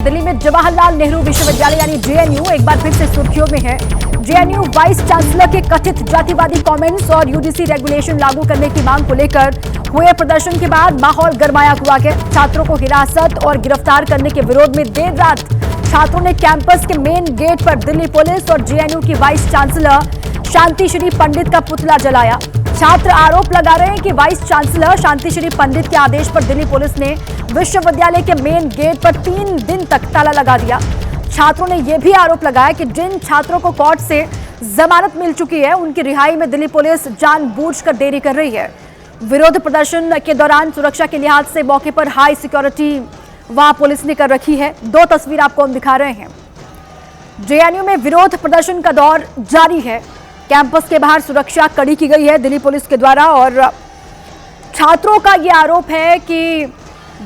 दिल्ली में जवाहरलाल नेहरू विश्वविद्यालय यानी जेएनयू एक बार फिर से सुर्खियों में है। जेएनयू वाइस चांसलर के कथित जातिवादी कमेंट्स और यूजीसी रेगुलेशन लागू करने की मांग को लेकर हुए प्रदर्शन के बाद माहौल गरमाया हुआ है। छात्रों को हिरासत और गिरफ्तार करने के विरोध में देर रात छात्रों ने कैंपस के मेन गेट पर दिल्ली पुलिस और जेएनयू की वाइस चांसलर शांतिश्री पंडित का पुतला जलाया। छात्र आरोप लगा रहे हैं कि वाइस चांसलर शांतिश्री पंडित के आदेश पर दिल्ली पुलिस ने विश्वविद्यालय के मेन गेट पर 3 दिन तक ताला लगा दिया। छात्रों ने यह भी आरोप लगाया कि जिन छात्रों को कोर्ट से जमानत मिल चुकी है उनकी रिहाई में दिल्ली पुलिस जानबूझकर देरी कर रही है। विरोध प्रदर्शन के दौरान सुरक्षा के लिहाज से मौके पर हाई सिक्योरिटी वहां पुलिस ने कर रखी है। 2 तस्वीर आपको हम दिखा रहे हैं। जेएनयू में विरोध प्रदर्शन का दौर जारी है। कैंपस के बाहर सुरक्षा कड़ी की गई है दिल्ली पुलिस के द्वारा और छात्रों का यह आरोप है कि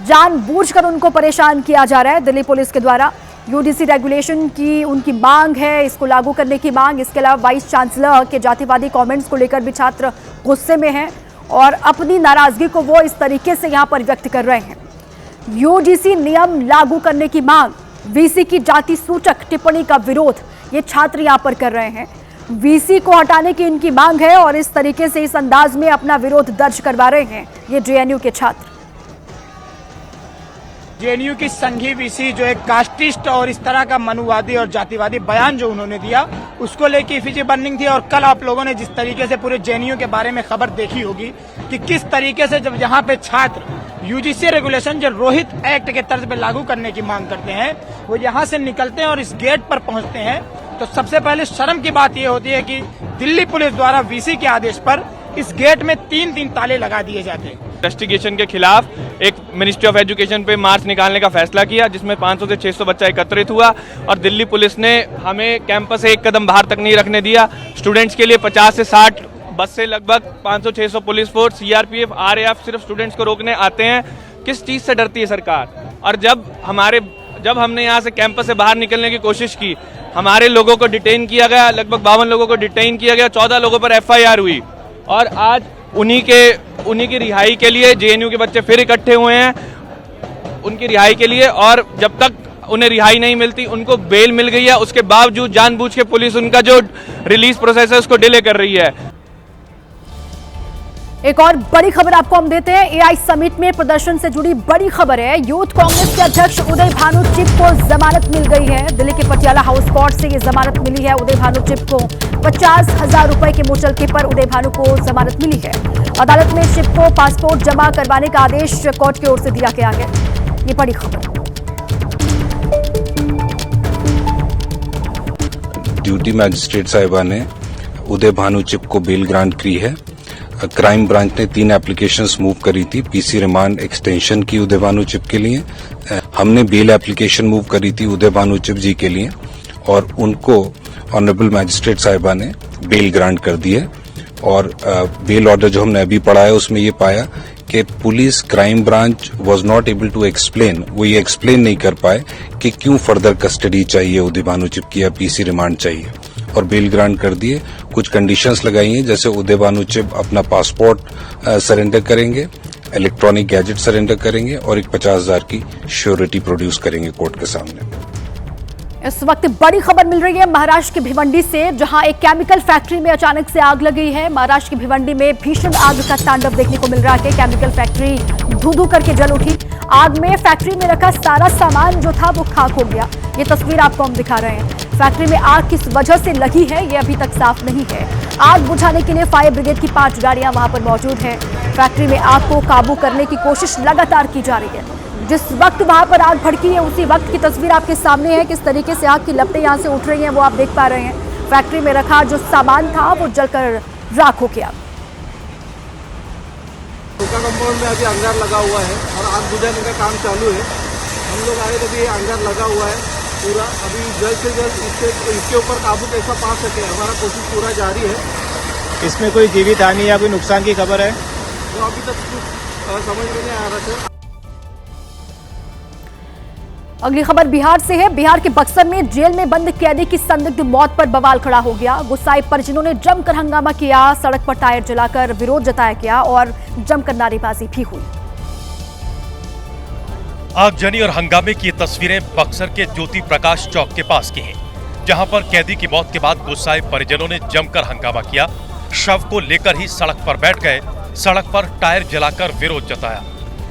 जानबूझकर उनको परेशान किया जा रहा है दिल्ली पुलिस के द्वारा। यूजीसी रेगुलेशन की उनकी मांग है, इसको लागू करने की मांग। इसके अलावा वाइस चांसलर के जातिवादी कमेंट्स को लेकर भी छात्र गुस्से में हैं और अपनी नाराजगी को वो इस तरीके से यहां पर व्यक्त कर रहे हैं। यूजीसी नियम लागू करने की मांग, वीसी की जाति सूचक टिप्पणी का विरोध ये छात्र यहां पर कर रहे हैं। वीसी को हटाने की इनकी मांग है और इस तरीके से इस अंदाज में अपना विरोध दर्ज करवा रहे हैं ये जेएनयू के छात्र। जेएनयू की संघी वीसी जो एक कास्टिस्ट और इस तरह का मनुवादी और जातिवादी बयान जो उन्होंने दिया उसको लेकर एफिजी बर्निंग थी। और कल आप लोगों ने जिस तरीके से पूरे जेएनयू के बारे में खबर देखी होगी कि किस तरीके से जब यहाँ पे छात्र यूजीसी रेगुलेशन जो रोहित एक्ट के तर्ज पे लागू करने की मांग करते हैं वो यहाँ से निकलते हैं और इस गेट पर पहुंचते हैं तो सबसे पहले शर्म की बात ये होती है कि दिल्ली पुलिस द्वारा वीसी के आदेश पर इस गेट में 3 ताले लगा दिए जाते हैं। इन्वेस्टिगेशन के खिलाफ एक मिनिस्ट्री ऑफ एजुकेशन पे मार्च निकालने का फैसला किया जिसमें 500 से 600 बच्चा एकत्रित हुआ और दिल्ली पुलिस ने हमें कैंपस से एक कदम बाहर तक नहीं रखने दिया। स्टूडेंट्स के लिए 50 से 60 बस से लगभग 500-600 पुलिस फोर्स, सीआरपीएफ, आरएएफ सिर्फ स्टूडेंट्स को रोकने आते हैं। किस चीज से डरती है सरकार? और जब हमने यहाँ से कैंपस से बाहर निकलने की कोशिश की, हमारे लोगों को डिटेन किया गया, लगभग 52 लोगों को डिटेन किया गया, 14 लोगों पर एफआईआर हुई और आज उन्हीं की रिहाई के लिए जेएनयू के बच्चे फिर इकट्ठे हुए हैं उनकी रिहाई के लिए। और जब तक उन्हें रिहाई नहीं मिलती, उनको बेल मिल गई है, उसके बावजूद जानबूझ के पुलिस उनका जो रिलीज प्रोसेस है उसको डिले कर रही है। एक और बड़ी खबर आपको हम देते हैं। एआई समिट में प्रदर्शन से जुड़ी बड़ी खबर है। यूथ कांग्रेस के अध्यक्ष उदय भानु चिप को जमानत मिल गई है। दिल्ली के पटियाला हाउस कोर्ट से ये जमानत मिली है। उदय भानु चिप को 50,000 रुपए के मुचलके पर उदय भानु को जमानत मिली है। अदालत में चिप को पासपोर्ट जमा करवाने का आदेश कोर्ट की ओर से दिया गया है। ये बड़ी खबर। ड्यूटी मैजिस्ट्रेट साहिबा ने उदय भानु चिप को बेल ग्रांट की है। क्राइम ब्रांच ने 3 एप्लीकेशंस मूव करी थी। पीसी रिमांड एक्सटेंशन की उदय भानु चिप के लिए, हमने बेल एप्लीकेशन मूव करी थी उदय भानु चिप जी के लिए और उनको ऑनरेबल मैजिस्ट्रेट साहिबा ने बेल ग्रांट कर दी है। और बेल ऑर्डर जो हमने अभी पढ़ा है उसमें ये पाया कि police crime branch was not able to explain, वो ये एक्सप्लेन नहीं कर पाए कि क्यों फर्दर कस्टडी चाहिए उदय भानु चिप की या पीसी रिमांड चाहिए और बेल ग्रांट कर दिए। कुछ कंडीशंस लगाई हैं जैसे उदय भानु चिप अपना पासपोर्ट सरेंडर करेंगे, इलेक्ट्रॉनिक गैजेट सरेंडर करेंगे और एक 50,000 की श्योरिटी प्रोड्यूस करेंगे कोर्ट के सामने। इस वक्त बड़ी खबर मिल रही है महाराष्ट्र के भिवंडी से, जहां एक केमिकल फैक्ट्री में अचानक से आग लगी है। महाराष्ट्र की भिवंडी में भीषण आग का तांडव देखने को मिल रहा है। केमिकल फैक्ट्री धू-धू करके जल उठी। आग में फैक्ट्री में रखा सारा सामान जो था वो खाक हो गया। ये तस्वीर आपको हम दिखा रहे हैं। फैक्ट्री में आग किस वजह से लगी है ये अभी तक साफ नहीं है। आग बुझाने के लिए फायर ब्रिगेड की 5 गाड़ियां वहां पर मौजूद हैं। फैक्ट्री में आग को काबू करने की कोशिश लगातार की जा रही है। जिस वक्त वहां पर आग भड़की है उसी वक्त की तस्वीर आपके सामने है। किस तरीके से आग की लपटें यहां से उठ रही हैं वो आप देख पा रहे हैं। फैक्ट्री में रखा जो सामान था वो जलकर राख हो गया। कंपाउंड में अभी अंगार लगा हुआ है और आग बुझाने का काम चालू है। हम लोग आए तभी अंगार लगा हुआ है पूरा। अभी जल्द से जल्द इसके ऊपर काबू कैसा पा सके हमारा कोशिश पूरा जारी है। इसमें कोई जीवित हानि या कोई नुकसान की खबर है तो अभी तक कुछ समझ में नहीं आ रहा सर। अगली खबर बिहार से है। बिहार के बक्सर में जेल में बंद कैदी की संदिग्ध मौत पर बवाल खड़ा हो गया। गुस्साए परिजनों ने जमकर हंगामा किया, सड़क पर टायर जलाकर विरोध जताया गया और जमकर नारेबाजी भी हुई। आगजनी और हंगामे की ये तस्वीरें बक्सर के ज्योति प्रकाश चौक के पास की हैं, जहां पर कैदी की मौत के बाद गुस्साए परिजनों ने जमकर हंगामा किया। शव को लेकर ही सड़क पर बैठ गए, सड़क पर टायर जलाकर विरोध जताया।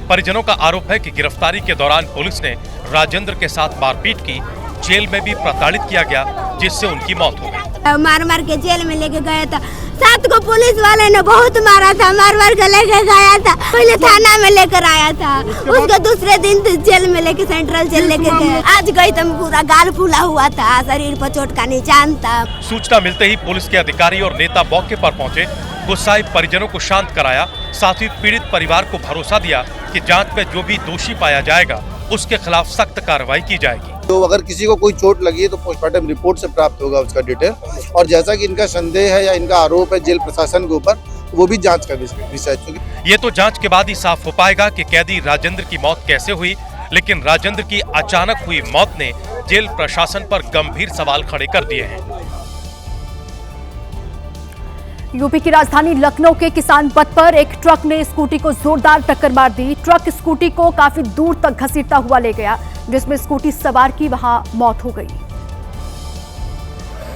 परिजनों का आरोप है कि गिरफ्तारी के दौरान पुलिस ने राजेंद्र के साथ मारपीट की, जेल में भी प्रताड़ित किया गया, जिससे उनकी मौत हो गई। मार मार के जेल में लेके गया था। 7 को पुलिस वाले ने बहुत मारा था, मार मार के लेके गया था। पहले थाना में लेकर आया था, उसको दूसरे दिन जेल में लेके सेंट्रल जेल लेके गए। आज गई तो पूरा गाल फूला हुआ था, शरीर पर चोट का निशान था। सूचना मिलते ही पुलिस के अधिकारी और नेता मौके पर पहुंचे, गुस्साए परिजनों को शांत कराया, साथ ही पीड़ित परिवार को भरोसा दिया कि जांच में जो भी दोषी पाया जाएगा उसके खिलाफ सख्त कार्रवाई की जाएगी। तो अगर किसी को कोई चोट लगी है तो पोस्टमार्टम रिपोर्ट से प्राप्त होगा उसका डिटेल, और जैसा कि इनका संदेह है या इनका आरोप है जेल प्रशासन के ऊपर, वो भी जांच का विषय है। ये तो जांच के बाद ही साफ हो पाएगा कि कैदी राजेंद्र की मौत कैसे हुई, लेकिन राजेंद्र की अचानक हुई मौत ने जेल प्रशासन पर गंभीर सवाल खड़े कर दिए हैं। यूपी की राजधानी लखनऊ के किसान पथ पर एक ट्रक ने स्कूटी को जोरदार टक्कर मार दी। ट्रक स्कूटी को काफी दूर तक घसीटता हुआ ले गया, जिसमें स्कूटी सवार की वहां मौत हो गई।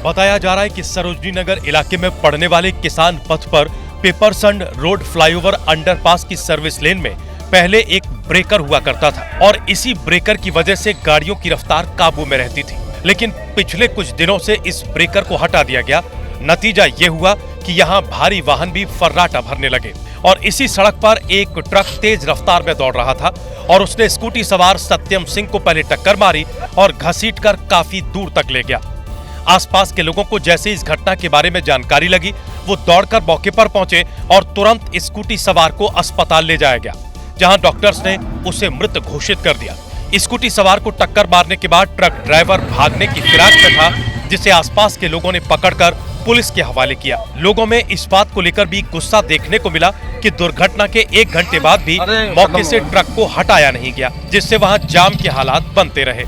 बताया जा रहा है कि सरोजनी नगर इलाके में पड़ने वाले किसान पथ पर पेपरसंड रोड फ्लाईओवर अंडरपास की सर्विस लेन में पहले एक ब्रेकर हुआ करता था और इसी ब्रेकर की वजह से गाड़ियों की रफ्तार काबू में रहती थी। लेकिन पिछले कुछ दिनों से इस ब्रेकर को हटा दिया गया। नतीजा ये हुआ कि यहाँ भारी वाहन भी फर्राटा भरने लगे और इसी सड़क पर एक ट्रक तेज रफ्तार में दौड़ रहा था और उसने स्कूटी सवार सत्यम सिंह को पहले टक्कर मारी और घसीटकर काफी दूर तक ले गया। आसपास के लोगों को जैसे इस घटना के बारे में जानकारी लगी, वो दौड़कर मौके पर पहुंचे और तुरंत स्कूटी सवार को अस्पताल ले जाया गया, जहां डॉक्टर्स ने उसे मृत घोषित कर दिया। स्कूटी सवार को टक्कर मारने के बाद ट्रक ड्राइवर भागने की फिराक में था, जिसे आसपास के लोगों ने पकड़कर पुलिस के हवाले किया। लोगों में इस बात को लेकर भी गुस्सा देखने को मिला कि दुर्घटना के 1 घंटे बाद भी मौके से ट्रक को हटाया नहीं गया, जिससे वहां जाम के हालात बनते रहे।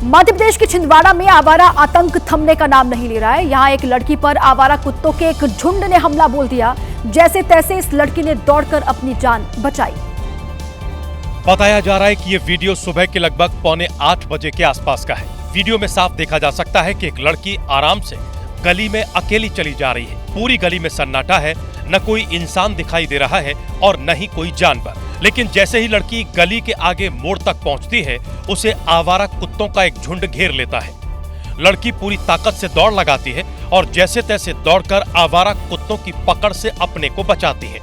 मध्य प्रदेश के छिंदवाड़ा में आवारा आतंक थमने का नाम नहीं ले रहा है। यहाँ एक लड़की पर आवारा कुत्तों के एक झुंड ने हमला बोल दिया। जैसे तैसे इस लड़की ने दौड़कर अपनी जान बचाई। बताया जा रहा है कि ये वीडियो सुबह के लगभग 7:45 बजे के आसपास का है। वीडियो में साफ देखा जा सकता है कि एक लड़की आराम से गली में अकेली चली जा रही है। पूरी गली में सन्नाटा है, न कोई इंसान दिखाई दे रहा है और न ही कोई जानवर। लेकिन जैसे ही लड़की गली के आगे मोड़ तक पहुंचती है, उसे आवारा कुत्तों का एक झुंड घेर लेता है। लड़की पूरी ताकत से दौड़ लगाती है और जैसे तैसे दौड़कर आवारा कुत्तों की पकड़ से अपने को बचाती है।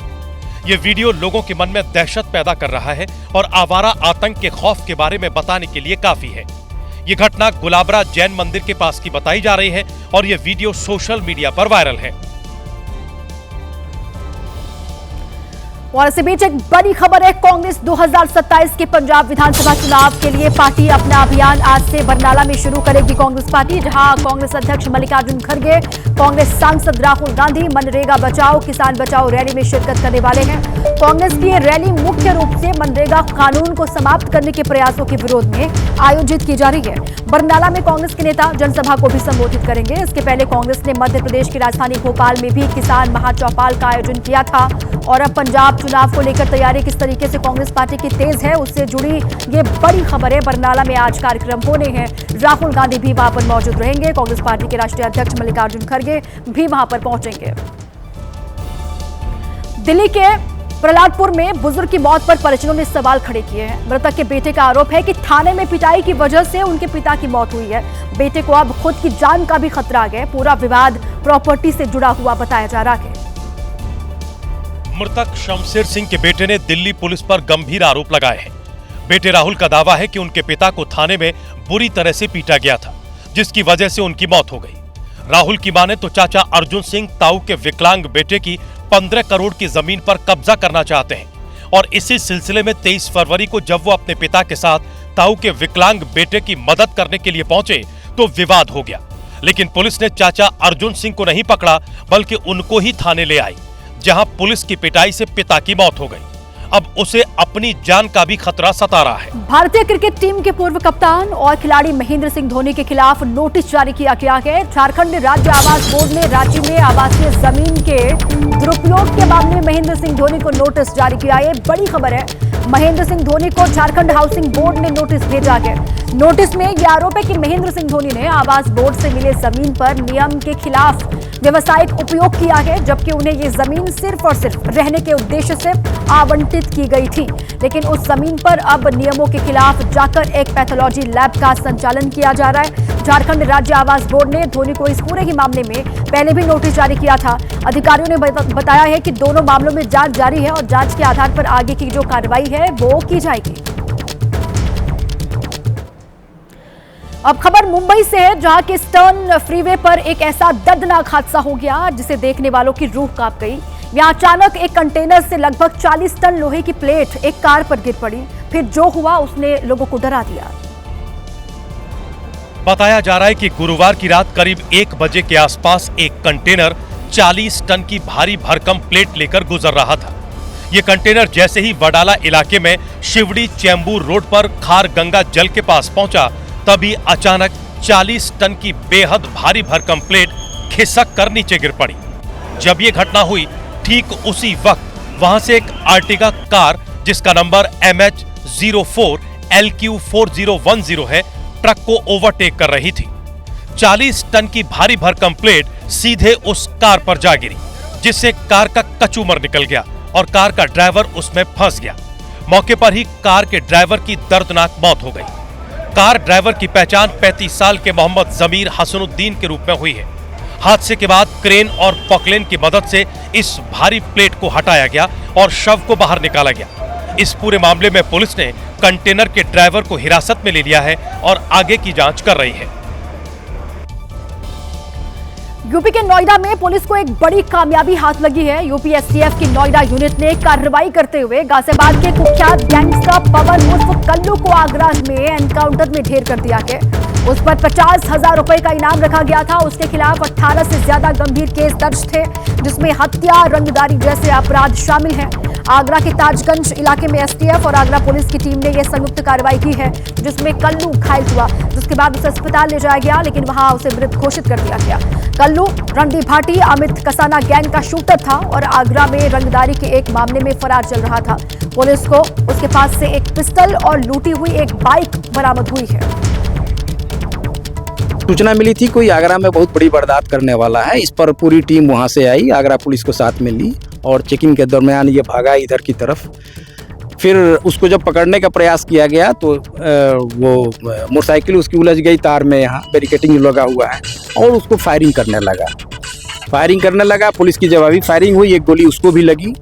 ये वीडियो लोगों के मन में दहशत पैदा कर रहा है और आवारा आतंक के खौफ के बारे में बताने के लिए काफी है। ये घटना गुलाबरा जैन मंदिर के पास की बताई जा रही है और ये वीडियो सोशल मीडिया पर वायरल है। और इसी बीच एक बड़ी खबर है। कांग्रेस 2027 के पंजाब विधानसभा चुनाव के लिए पार्टी अपना अभियान आज से बरनाला में शुरू करेगी। कांग्रेस पार्टी, जहां कांग्रेस अध्यक्ष मल्लिकार्जुन खड़गे, कांग्रेस सांसद राहुल गांधी मनरेगा बचाओ किसान बचाओ रैली में शिरकत करने वाले हैं। कांग्रेस की ये रैली मुख्य रूप से मनरेगा कानून को समाप्त करने के प्रयासों के विरोध में आयोजित की जा रही है। बरनाला में कांग्रेस के नेता जनसभा को भी संबोधित करेंगे। इसके पहले कांग्रेस ने मध्य प्रदेश की राजधानी भोपाल में भी किसान महाचौपाल का आयोजन किया था। और अब पंजाब चुनाव को लेकर तैयारी किस तरीके से कांग्रेस पार्टी की तेज है, उससे जुड़ी ये बड़ी खबर है। बरनाला में आज कार्यक्रम होने हैं। राहुल गांधी भी वहां पर मौजूद रहेंगे। कांग्रेस पार्टी के राष्ट्रीय अध्यक्ष मल्लिकार्जुन खड़गे भी वहां पर पहुंचेंगे। दिल्ली के प्रहलादपुर में बुजुर्ग की मौत पर परिजनों ने सवाल खड़े किए हैं। मृतक के बेटे का आरोप है कि थाने में पिटाई की वजह से उनके पिता की मौत हुई है। बेटे को अब खुद की जान का भी खतरा है। पूरा विवाद प्रॉपर्टी से जुड़ा हुआ बताया जा रहा है। मृतक शमशेर सिंह के बेटे ने दिल्ली पुलिस पर गंभीर आरोप लगाए हैं। बेटे राहुल का दावा है कि उनके पिता को थाने में बुरी तरह से पीटा गया था, जिसकी वजह से उनकी मौत हो गई। राहुल की माने तो चाचा अर्जुन सिंह ताऊ के विकलांग बेटे की 15 करोड़ की जमीन पर कब्जा करना चाहते हैं और इसी सिलसिले में 23 फरवरी को जब वो अपने पिता के साथ ताऊ के विकलांग बेटे की मदद करने के लिए पहुंचे तो विवाद हो गया। लेकिन पुलिस ने चाचा अर्जुन सिंह को नहीं पकड़ा, बल्कि उनको ही थाने ले आई, जहां पुलिस की पिटाई से पिता की मौत हो गई। अब उसे अपनी जान का भी खतरा सता रहा है। भारतीय क्रिकेट टीम के पूर्व कप्तान और खिलाड़ी महेंद्र सिंह धोनी के खिलाफ नोटिस जारी किया गया है। झारखंड राज्य आवास बोर्ड ने रांची में आवासीय जमीन के दुरुपयोग के मामले में महेंद्र सिंह धोनी को नोटिस जारी किया है। बड़ी खबर है, महेंद्र सिंह धोनी को झारखंड हाउसिंग बोर्ड ने नोटिस भेजा है। नोटिस में यह आरोप है कि महेंद्र सिंह धोनी ने आवास बोर्ड से मिले जमीन पर नियम के खिलाफ व्यवसायिक उपयोग किया है, जबकि उन्हें ये जमीन सिर्फ और सिर्फ रहने के उद्देश्य से आवंटित की गई थी। लेकिन उस जमीन पर अब नियमों के खिलाफ जाकर एक पैथोलॉजी लैब का संचालन किया जा रहा है। झारखंड राज्य आवास बोर्ड ने धोनी को इस पूरे ही मामले में पहले भी नोटिस जारी किया था। अधिकारियों ने बताया है कि दोनों मामलों में जांच जारी है और जांच के आधार पर आगे की जो कार्रवाई है वो की जाएगी। अब खबर मुंबई से है, जहां के स्टर्न फ्रीवे पर एक ऐसा दर्दनाक हादसा हो गया जिसे देखने वालों की रूह कांप गई। यहां अचानक एक कंटेनर से लगभग 40 टन लोहे की प्लेट एक कार पर गिर पड़ी। फिर जो हुआ उसने लोगों को डरा दिया। बताया जा रहा है कि गुरुवार की रात करीब 1 बजे के आसपास एक कंटेनर 40 टन की भारी भरकम प्लेट लेकर गुजर रहा था। ये कंटेनर जैसे ही वडाला इलाके में शिवड़ी चैम्बूर रोड पर खार गंगा जल के पास पहुंचा, तभी अचानक 40 टन की बेहद भारी भरकम प्लेट खिसक कर नीचे गिर पड़ी। जब ये घटना हुई, ठीक उसी वक्त वहां से एक आर्टिगा कार जिसका नंबर MH04 LQ4010 है, ट्रक को ओवरटेक कर रही थी। 40 टन की भारी भरकम प्लेट सीधे उस कार पर जा गिरी, जिससे कार का कचूमर निकल गया और कार का ड्राइवर उसमें फंस गया। मौके पर ही कार के ड्राइवर की दर्दनाक मौत हो गई। कार ड्राइवर की पहचान 35 साल के मोहम्मद जमीर हसनुद्दीन के रूप में हुई है। हादसे के बाद क्रेन और पॉकलेन की मदद से इस भारी प्लेट को हटाया गया और शव को बाहर निकाला गया। इस पूरे मामले में पुलिस ने कंटेनर के ड्राइवर को हिरासत में ले लिया है और आगे की जांच कर रही है। यूपी के नोएडा में पुलिस को एक बड़ी कामयाबी हाथ लगी है। यूपी एसटीएफ की नोएडा यूनिट ने कार्रवाई करते हुए गाजियाबाद के कुख्यात गैंगस्टर पवन उर्फ कल्लू को आगरा में एनकाउंटर में ढेर कर दिया है। उस पर 50,000 रुपए का इनाम रखा गया था। उसके खिलाफ 18 से ज्यादा गंभीर केस दर्ज थे, जिसमें हत्या, रंगदारी जैसे अपराध शामिल हैं। आगरा के ताजगंज इलाके में एसटीएफ और आगरा पुलिस की टीम ने यह संयुक्त कार्रवाई की है, जिसमें कल्लू घायल हुआ, जिसके बाद उसे अस्पताल ले जाया गया, लेकिन वहां उसे मृत घोषित कर दिया गया। कल्लू रणदीप भाटी अमित कसाना गैंग का शूटर था और आगरा में रंगदारी के एक मामले में फरार चल रहा था। पुलिस को उसके पास से एक पिस्टल और लूटी हुई एक बाइक बरामद हुई है। सूचना मिली थी कोई आगरा में बहुत बड़ी वारदात करने वाला है। इस पर पूरी टीम वहां से आई, आगरा पुलिस को साथ में ली और चेकिंग के दरमियान ये भागा इधर की तरफ। फिर उसको जब पकड़ने का प्रयास किया गया तो वो मोटरसाइकिल उसकी उलझ गई तार में, यहाँ बैरिकेटिंग लगा हुआ है, और उसको फायरिंग करने लगा। पुलिस की जवाबी फायरिंग हुई, एक गोली उसको भी लगी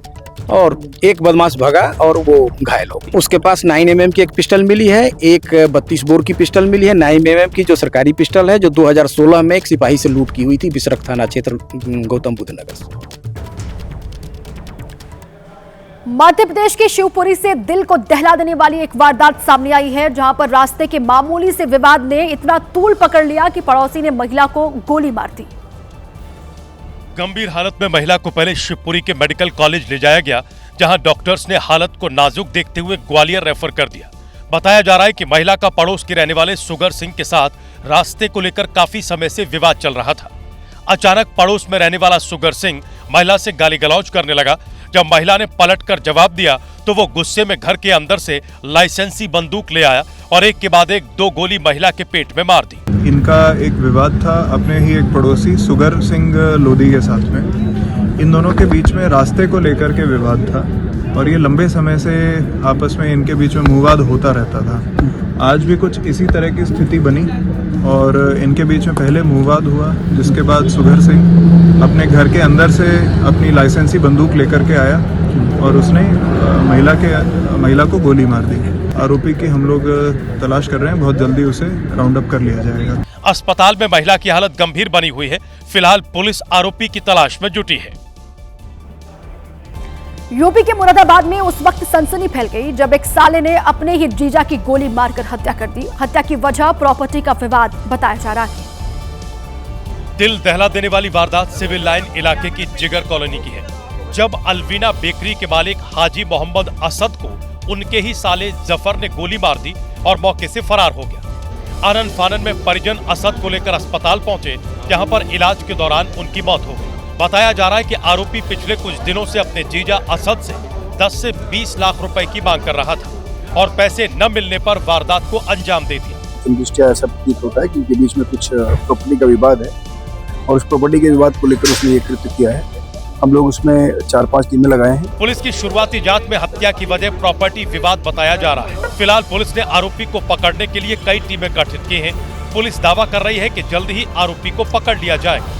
और एक बदमाश भगा और वो घायल हो गया। उसके पास 9mm की एक पिस्टल मिली है, एक 32 बोर की पिस्टल मिली है, 9mm की जो सरकारी पिस्टल है, जो 2016 में एक सिपाही से लूट की हुई थी बिसरख थाना क्षेत्र गौतम बुद्ध नगर से। मध्य प्रदेश के शिवपुरी से दिल को दहला देने वाली एक वारदात सामने आई है, जहां पर रास्ते के मामूली से विवाद ने इतना तूल पकड़ लिया कि पड़ोसी ने महिला को गोली मार दी। गंभीर हालत में महिला को पहले शिवपुरी के मेडिकल कॉलेज ले जाया गया, जहां डॉक्टर्स ने हालत को नाजुक देखते हुए ग्वालियर रेफर कर दिया। बताया जा रहा है कि महिला का पड़ोस के रहने वाले सुगर सिंह के साथ रास्ते को लेकर काफी समय से विवाद चल रहा था। अचानक पड़ोस में रहने वाला सुगर सिंह महिला से गाली गलौज करने लगा। जब महिला ने पलटकर जवाब दिया तो वो गुस्से में घर के अंदर से लाइसेंसी बंदूक ले आया और एक के बाद एक 2 गोली महिला के पेट में मार दी। इनका एक विवाद था अपने ही एक पड़ोसी सुगर सिंह लोधी के साथ में। इन दोनों के बीच में रास्ते को लेकर के विवाद था और ये लंबे समय से आपस में इनके बीच में विवाद होता रहता था। आज भी कुछ इसी तरह की स्थिति बनी और इनके बीच में पहले विवाद हुआ, जिसके बाद सुगर सिंह अपने घर के अंदर से अपनी लाइसेंसी बंदूक लेकर के आया और उसने महिला को गोली मार दी। आरोपी की हम लोग तलाश कर रहे हैं, बहुत जल्दी उसे राउंड अप कर लिया जाएगा। अस्पताल में महिला की हालत गंभीर बनी हुई है। फिलहाल पुलिस आरोपी की तलाश में जुटी है। यूपी के मुरादाबाद में उस वक्त सनसनी फैल गई जब एक साले ने अपने ही जीजा की गोली मारकर हत्या कर दी। हत्या की वजह प्रॉपर्टी का विवाद बताया जा रहा है। दिल दहला देने वाली वारदात सिविल लाइन इलाके की जिगर कॉलोनी की है। जब अलवीना बेकरी के मालिक हाजी मोहम्मद असद को उनके ही साले जफर ने गोली मार दी और मौके से फरार हो गया। आनन फानन में परिजन असद को लेकर अस्पताल पहुंचे, जहां पर इलाज के दौरान उनकी मौत हो गई। बताया जा रहा है कि आरोपी पिछले कुछ दिनों से अपने जीजा असद से 10 से 20 लाख रुपए की मांग कर रहा था और पैसे न मिलने पर वारदात को अंजाम दे दिया। दृष्टिया ऐसा प्रतीत होता है कि उनके बीच में कुछ प्रॉपर्टी का विवाद है और उस प्रॉपर्टी के विवाद को लेकर उसने ये कृत्य किया है। हम लोग उसमें 4-5 टीमें लगाए हैं। पुलिस की शुरुआती जांच में हत्या की वजह प्रॉपर्टी विवाद बताया जा रहा है। फिलहाल पुलिस ने आरोपी को पकड़ने के लिए कई टीमें गठित की हैं। पुलिस दावा कर रही है कि जल्द ही आरोपी को पकड़ लिया जाएगा।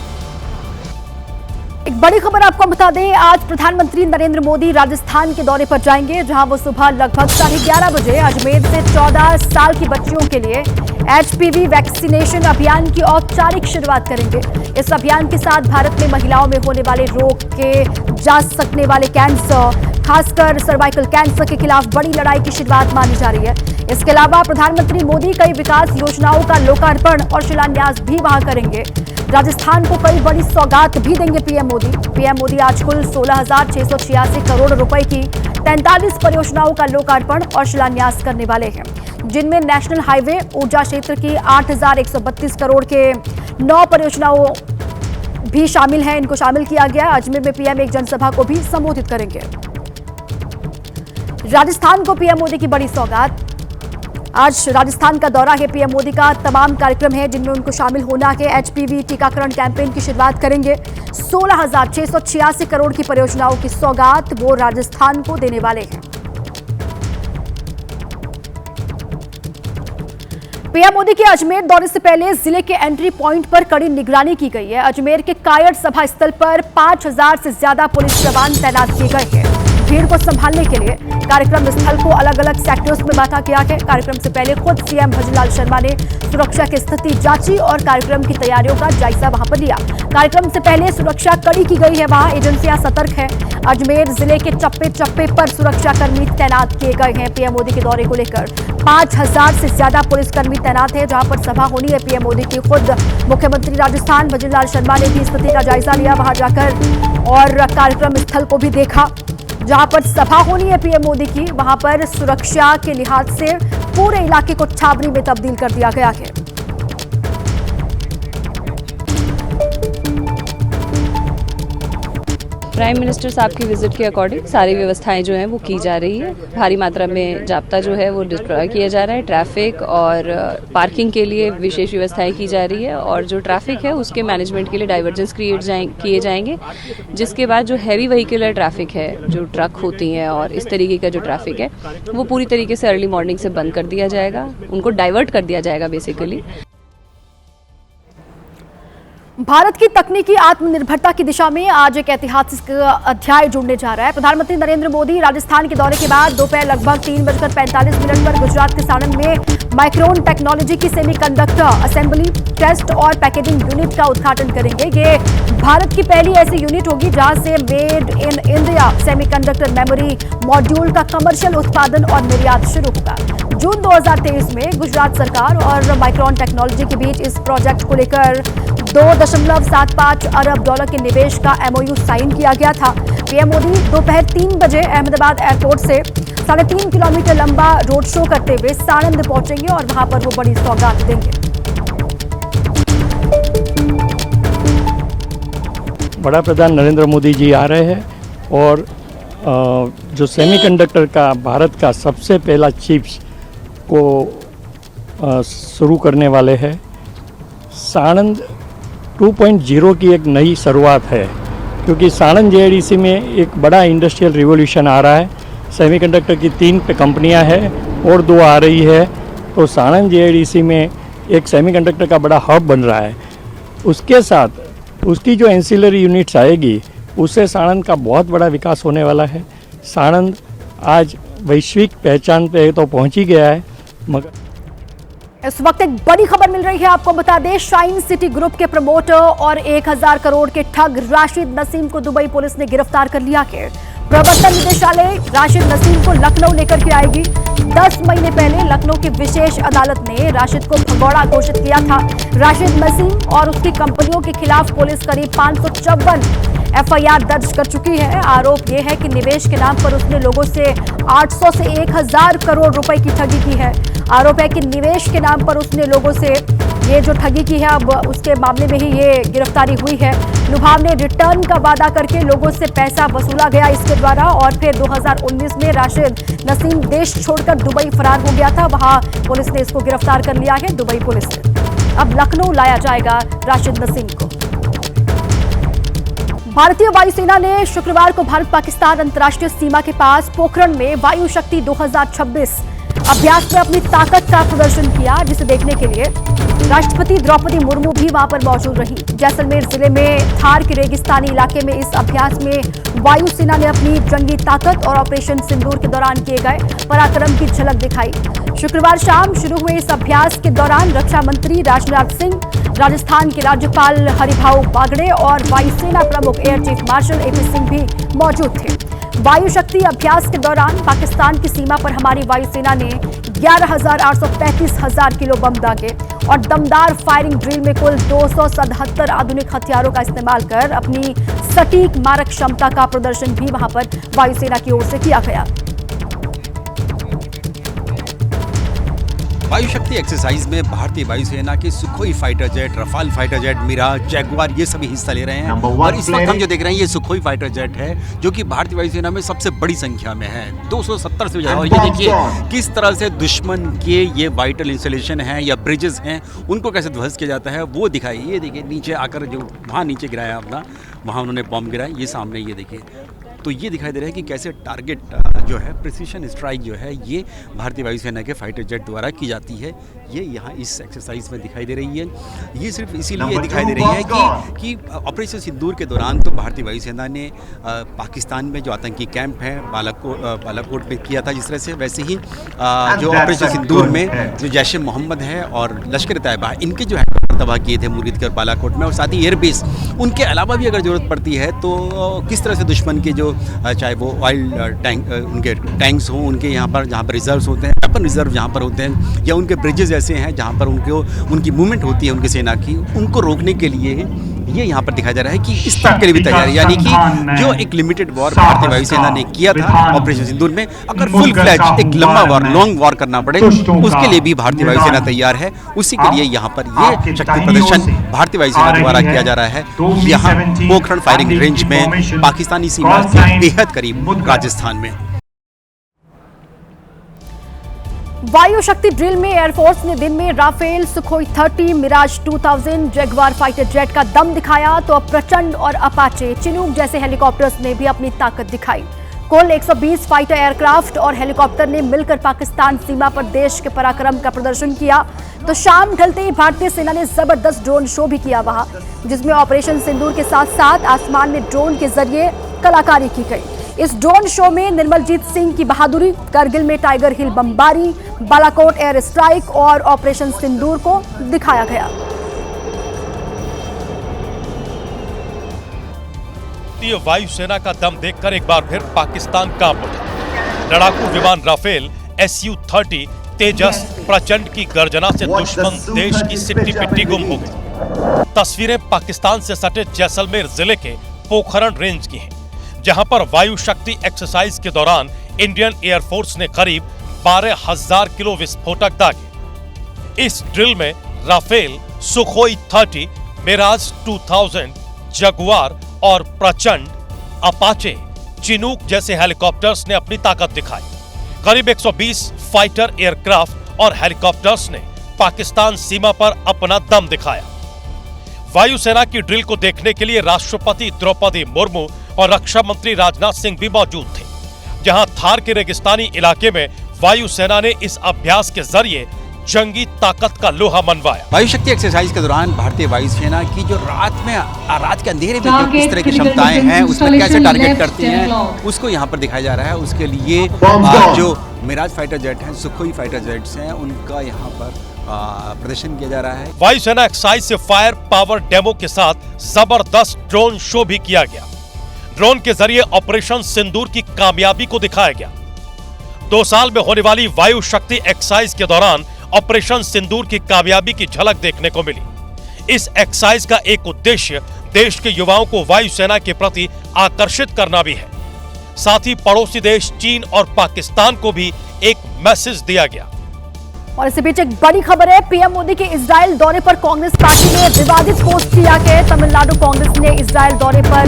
एक बड़ी खबर आपको बता दें, आज प्रधानमंत्री नरेंद्र मोदी राजस्थान के दौरे पर जाएंगे, जहां वो सुबह लगभग 11:30 बजे अजमेर से 14 साल की बच्चियों के लिए HPV वैक्सीनेशन अभियान की औपचारिक शुरुआत करेंगे। इस अभियान के साथ भारत में महिलाओं में होने वाले रोग के जा सकने वाले कैंसर, खासकर सर्वाइकल कैंसर के खिलाफ बड़ी लड़ाई की शुरुआत मानी जा रही है। इसके अलावा प्रधानमंत्री मोदी कई विकास योजनाओं का लोकार्पण और शिलान्यास भी वहां करेंगे। राजस्थान को कई बड़ी सौगात भी देंगे पीएम मोदी। पीएम मोदी आज कुल 16,686 करोड़ रुपए की 43 परियोजनाओं का लोकार्पण और शिलान्यास करने वाले हैं, जिनमें नेशनल हाईवे, ऊर्जा क्षेत्र की 8,132 करोड़ के 9 परियोजनाओं भी शामिल हैं। इनको शामिल किया गया। अजमेर में पीएम एक जनसभा को भी संबोधित करेंगे। राजस्थान को पीएम मोदी की बड़ी सौगात। आज राजस्थान का दौरा है पीएम मोदी का। तमाम कार्यक्रम है जिनमें उनको शामिल होना है। HPV टीकाकरण कैंपेन की शुरुआत करेंगे। 16,686 करोड़ की परियोजनाओं की सौगात वो राजस्थान को देने वाले हैं। पीएम मोदी के अजमेर दौरे से पहले जिले के एंट्री पॉइंट पर कड़ी निगरानी की गई है। अजमेर के कायड़ सभा स्थल पर 5,000 से ज्यादा पुलिस जवान तैनात किए गए हैं भीड़ को संभालने के लिए। कार्यक्रम स्थल को अलग अलग सेक्टर्स में बांटा गया है। कार्यक्रम से पहले खुद सीएम भजनलाल शर्मा ने सुरक्षा की स्थिति जांची और कार्यक्रम की तैयारियों का जायजा वहां पर लिया। कार्यक्रम से पहले सुरक्षा कड़ी की गई है, वहां एजेंसियां सतर्क हैं। अजमेर जिले के चप्पे चप्पे पर सुरक्षाकर्मी तैनात किए गए हैं। पीएम मोदी के दौरे को लेकर 5,000 से ज्यादा पुलिसकर्मी तैनात है। जहां पर सभा होनी है पीएम मोदी की, खुद मुख्यमंत्री राजस्थान भजनलाल शर्मा ने भी स्थिति का जायजा लिया वहां जाकर और कार्यक्रम स्थल को भी देखा। जहां पर सभा होनी है पीएम मोदी की, वहां पर सुरक्षा के लिहाज से पूरे इलाके को छावनी में तब्दील कर दिया गया है। प्राइम मिनिस्टर साहब की विजिट के अकॉर्डिंग सारी व्यवस्थाएं जो हैं वो की जा रही है। भारी मात्रा में जाब्ता जो है वो डिस्ट्रॉय किया जा रहा है। ट्रैफिक और पार्किंग के लिए विशेष व्यवस्थाएं की जा रही है और जो ट्रैफिक है उसके मैनेजमेंट के लिए डाइवर्जेंस किए जाएंगे, जिसके बाद जो हैवी व्हीकलर ट्रैफिक है, जो ट्रक होती हैं और इस तरीके का जो ट्रैफिक है वो पूरी तरीके से अर्ली मॉर्निंग से बंद कर दिया जाएगा, उनको डाइवर्ट कर दिया जाएगा बेसिकली। भारत की तकनीकी आत्मनिर्भरता की दिशा में आज एक ऐतिहासिक अध्याय जुड़ने जा रहा है। प्रधानमंत्री नरेंद्र मोदी राजस्थान के दौरे के बाद दोपहर लगभग 3:45 पर गुजरात के साणंद में माइक्रोन टेक्नोलॉजी की सेमीकंडक्टर असेंबली, टेस्ट और पैकेजिंग यूनिट का उद्घाटन करेंगे। ये भारत की पहली ऐसी यूनिट होगी जहां से made in India semiconductor memory module का कमर्शियल उत्पादन और निर्यात शुरू होगा। जून 2023 में गुजरात सरकार और माइक्रोन टेक्नोलॉजी के बीच इस प्रोजेक्ट को लेकर $2.75 अरब के निवेश का MOU साइन किया गया था। पीएम मोदी दोपहर 3 बजे अहमदाबाद एयरपोर्ट से 3.5 किलोमीटर लंबा रोड शो करते हुए साणंद पहुंचेंगे और वहां पर वो बड़ी सौगात देंगे। बड़ा प्रधान नरेंद्र मोदी जी आ रहे हैं और जो सेमीकंडक्टर का भारत का सबसे पहला चिप्स को शुरू करने वाले हैं। साणंद 2.0 की एक नई शुरुआत है, क्योंकि साणंद JIDC में एक बड़ा इंडस्ट्रियल रिवॉल्यूशन आ रहा है। सेमीकंडक्टर की 3 कंपनियां हैं और 2 आ रही है, तो साणंद JIDC में एक सेमीकंडक्टर का बड़ा हब बन रहा है। उसके साथ उसकी जो एंसिलरी यूनिट्स आएगी, उससे साणंद का बहुत बड़ा विकास होने वाला है। साणंद आज वैश्विक पहचान पे तो पहुंच ही गया है, मगर इस वक्त एक बड़ी खबर मिल रही है, आपको बता दें। शाइन सिटी ग्रुप के प्रमोटर और 1,000 करोड़ के ठग राशिद नसीम को दुबई पुलिस ने गिरफ्तार कर लिया है। प्रवर्तन निदेशालय राशिद नसीम को लखनऊ लेकर के आएगी। 10 महीने पहले लखनऊ की विशेष अदालत ने राशिद को भगौड़ा घोषित किया था। राशिद नसीम और उसकी कंपनियों के खिलाफ पुलिस करीब 554 एफआईआर दर्ज कर चुकी है। आरोप यह है कि निवेश के नाम पर उसने लोगों से 800 से 1000 करोड़ रुपए की ठगी की है। आरोप है कि निवेश के नाम पर उसने लोगों से ये जो ठगी की है, अब उसके मामले में ही ये गिरफ्तारी हुई है। लुभावने रिटर्न का वादा करके लोगों से पैसा वसूला गया इसके द्वारा, और फिर 2019 में राशिद नसीम देश छोड़कर दुबई फरार हो गया था। वहां पुलिस ने इसको गिरफ्तार कर लिया है, दुबई पुलिस ने। अब लखनऊ लाया जाएगा राशिद नसीम को। भारतीय वायुसेना ने शुक्रवार को भारत पाकिस्तान अंतर्राष्ट्रीय सीमा के पास पोखरण में वायु शक्ति 2026 अभ्यास में अपनी ताकत का प्रदर्शन किया, जिसे देखने के लिए राष्ट्रपति द्रौपदी मुर्मू भी वहां पर मौजूद रही। जैसलमेर जिले में थार के रेगिस्तानी इलाके में इस अभ्यास में वायुसेना ने अपनी जंगी ताकत और ऑपरेशन सिंदूर के दौरान किए गए पराक्रम की झलक दिखाई। शुक्रवार शाम शुरू हुए इस अभ्यास के दौरान रक्षा मंत्री राजनाथ सिंह, राजस्थान के राज्यपाल हरिभाऊ बागड़े और वायुसेना प्रमुख air chief marshal AP Singh भी मौजूद थे। वायु शक्ति अभ्यास के दौरान पाकिस्तान की सीमा पर हमारी वायुसेना ने 11,835 किलो बम दागे और दमदार फायरिंग ड्रिल में कुल 277 आधुनिक हथियारों का इस्तेमाल कर अपनी सटीक मारक क्षमता का प्रदर्शन भी वहां पर वायुसेना की ओर से किया गया। वायु शक्ति एक्सरसाइज में भारतीय वायुसेना के Sukhoi fighter jet, Rafale fighter jet, Mirage, Jaguar ये सभी हिस्सा ले रहे हैं। और इस वक्त हम जो देख रहे हैं ये सुखोई फाइटर जेट है, जो कि भारतीय वायुसेना में सबसे बड़ी संख्या में है, 270 से ज्यादा। और ये देखिए किस तरह से दुश्मन के ये वाइटल इंस्टॉलेशन हैं या ब्रिजेस हैं, उनको कैसे ध्वस्त किया जाता है वो दिखाई। ये देखिए नीचे आकर जो वहाँ नीचे गिराया अपना, वहाँ उन्होंने बॉम्ब गिराया। ये सामने ये देखिए, तो ये दिखाई दे रहा है कि कैसे टारगेट जो है प्रिसीशन स्ट्राइक जो है ये भारतीय वायुसेना के फाइटर जेट द्वारा की जाती है। ये यहाँ इस एक्सरसाइज में दिखाई दे रही है। ये सिर्फ इसीलिए दिखाई दे रही है कि ऑपरेशन सिंदूर के दौरान तो भारतीय वायुसेना ने पाकिस्तान में जो आतंकी कैंप है बालाकोट में किया था, जिस तरह से वैसे ही जो ऑपरेशन सिंदूर में जो जैश ए मोहम्मद है और लश्कर तैयबा इनके जो है तबाह किए थे मुरीद और बालाकोट में, और साथ ही एयरबेस उनके अलावा भी अगर ज़रूरत पड़ती है तो किस तरह से दुश्मन के जो चाहे वो ऑयल टैंक उनके टैंक्स हों, उनके यहाँ पर जहाँ पर रिजर्व्स होते हैं, वेपन रिजर्व जहाँ पर होते हैं, या उनके ब्रिजेस ऐसे हैं जहाँ पर उनकी मूवमेंट होती है उनकी सेना की, उनको रोकने के लिए ये यहाँ पर दिखाया जा रहा है कि इस तरह के लिए भी तैयार है। यानी कि जो एक लिमिटेड वॉर भारतीय वायुसेना ने किया था ऑपरेशन सिंदूर में, अगर फुल फ्लैज एक लंबा वॉर, लॉन्ग वॉर करना पड़े उसके लिए भी भारतीय वायुसेना तैयार है। उसी के लिए यहाँ पर ये शक्ति प्रदर्शन भारतीय वायुसेना द्वारा किया जा रहा है। यहाँ पोखरण फायरिंग रेंज में पाकिस्तानी सीमा के बेहद करीब राजस्थान में। वायु शक्ति ड्रिल में एयरफोर्स ने दिन में Rafale, Sukhoi 30, Mirage 2000, Jaguar fighter jet का दम दिखाया, तो अब प्रचंड और अपाचे, चिनूक जैसे हेलीकॉप्टर्स ने भी अपनी ताकत दिखाई। कुल 120 फाइटर एयरक्राफ्ट और हेलीकॉप्टर ने मिलकर पाकिस्तान सीमा पर देश के पराक्रम का प्रदर्शन किया। तो शाम ढलते ही भारतीय सेना ने जबरदस्त ड्रोन शो भी किया वहां, जिसमें ऑपरेशन सिंदूर के साथ साथ आसमान में ड्रोन के जरिए कलाकारी की गई। इस ड्रोन शो में निर्मलजीत सिंह की बहादुरी, करगिल में टाइगर हिल बमबारी, बालाकोट एयर स्ट्राइक और ऑपरेशन सिंदूर को दिखाया गया। भारतीय वायुसेना का दम देखकर एक बार फिर पाकिस्तान कांप उठा। लड़ाकू विमान राफेल, Su-30, तेजस, प्रचंड की गर्जना से दुश्मन देश की सिट्टी पिट्टी गुम हो गई। तस्वीरें पाकिस्तान से सटे जैसलमेर जिले के पोखरण रेंज की हैं, जहां पर वायु शक्ति एक्सरसाइज के दौरान इंडियन एयरफोर्स ने करीब 12,000 किलो विस्फोटक दागे। इस ड्रिल में राफेल, सुखोई 30, मिराज 2000, जगुआर और प्रचंड, अपाचे, चिनूक जैसे हेलीकॉप्टर्स ने अपनी ताकत दिखाई। करीब 120 फाइटर एयरक्राफ्ट और हेलीकॉप्टर्स ने पाकिस्तान सीमा पर अपना दम दिखाया। वायुसेना की ड्रिल को देखने के लिए राष्ट्रपति द्रौपदी मुर्मू और रक्षा मंत्री राजनाथ सिंह भी मौजूद थे, जहां थार के रेगिस्तानी इलाके में वायुसेना ने इस अभ्यास के जरिए जंगी ताकत का लोहा मनवाया। वायु शक्ति एक्सरसाइज के दौरान भारतीय वायुसेना की जो रात के अंधेरे में जो किस तरह की क्षमताएं हैं, उसमें कैसे टारगेट करती हैं, उसको यहाँ पर दिखाया जा रहा है। उसके लिए जो मिराज फाइटर जेट हैं, सुखोई फाइटर जेट्स हैं, उनका यहाँ पर प्रदर्शन किया जा रहा है। वायुसेना एक्सरसाइज से फायर पावर डेमो के साथ जबरदस्त ड्रोन शो भी किया गया। ड्रोन के जरिए ऑपरेशन सिंदूर की कामयाबी को दिखाया गया। 2 साल में होने वाली वायु शक्ति एक्सरसाइज के दौरान ऑपरेशन सिंदूर की कामयाबी की झलक देखने को मिली। इस एक्सरसाइज का एक उद्देश्य देश के युवाओं को वायुसेना के प्रति आकर्षित करना भी है। साथ ही पड़ोसी देश चीन और पाकिस्तान को भी एक मैसेज दिया गया। और इसी बीच एक बड़ी खबर है, पीएम मोदी के इजराइल दौरे पर कांग्रेस पार्टी ने विवादित पोस्ट किया है। तमिलनाडु कांग्रेस ने इजराइल दौरे पर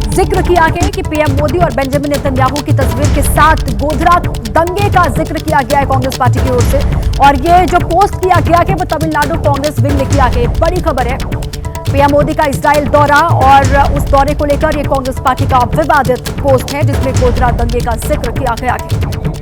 जिक्र किया है कि पीएम मोदी और बेंजामिन नेतन्याहू की तस्वीर के साथ गोधरा दंगे का जिक्र किया गया है कांग्रेस पार्टी की ओर से। और ये जो पोस्ट किया गया है वो तमिलनाडु कांग्रेस विंग ने किया है। बड़ी खबर है, पीएम मोदी का इजराइल दौरा और उस दौरे को लेकर ये कांग्रेस पार्टी का विवादित पोस्ट है जिसमें गोधरा दंगे का जिक्र किया गया है।